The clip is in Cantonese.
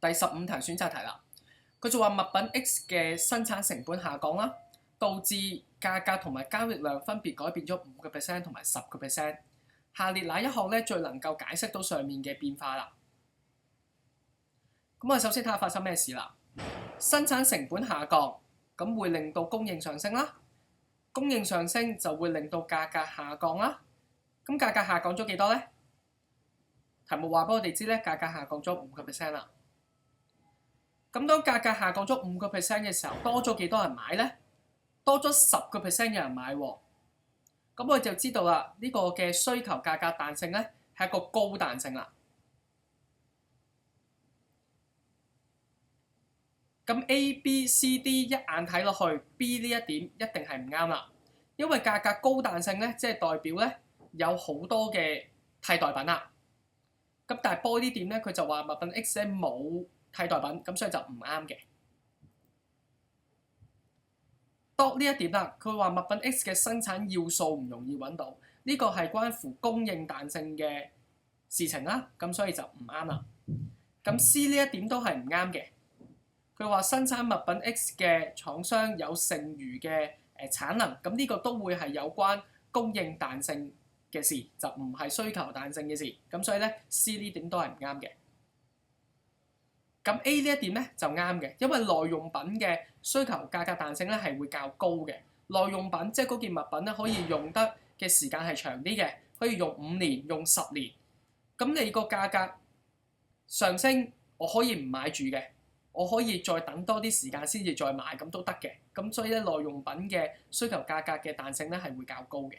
第15題選擇題啦，佢就話物品 X 嘅生產成本下降啦，導致價格同埋交易量分別改變咗5%同埋10%。下列哪一項咧最能夠解釋到上面嘅變化啦？咁我哋首先睇下發生咩事啦。生產成本下降，咁會令到供應上升啦。供應上升就會令到價格下降啦。咁價格下降咗幾多呢？題目話俾我哋知咧，價格下降咗5%啦。咁當價格下降咗5%嘅時候，多咗幾多人買呢？多咗10%嘅人買喎。咁我哋就知道啦，呢個嘅需求價格彈性咧係一個高彈性啦。咁 A、B、C、D 一眼睇落去 ，B 呢一點一定係唔啱啦，因為價格高彈性咧，即係代表咧有好多嘅替代品啦。咁但係波呢點咧，佢就話物品 X 咧冇替代品，咁所以就唔啱嘅。多呢一點啦，佢話物品 X 嘅生產要素唔容易揾到，呢個係關乎供應彈性嘅事情啦，咁所以就唔啱啦。咁 C 呢一點都係唔啱嘅。佢話生產物品 X 嘅廠商有剩餘嘅產能，咁呢個都會係有關供應彈性嘅事，就唔係需求彈性嘅事。咁所以咧 C 呢點都係唔啱嘅。咁 A 呢一點咧就啱嘅，因為耐用品嘅需求價格彈性咧係會較高嘅。耐用品即係嗰件物品咧可以用得嘅時間係長啲嘅，可以用5年、用10年。咁你個價格上升，我可以唔買住嘅。我可以再等多啲時間先至再買，咁都得嘅。咁所以咧，耐用品嘅需求價格嘅彈性咧係會較高嘅。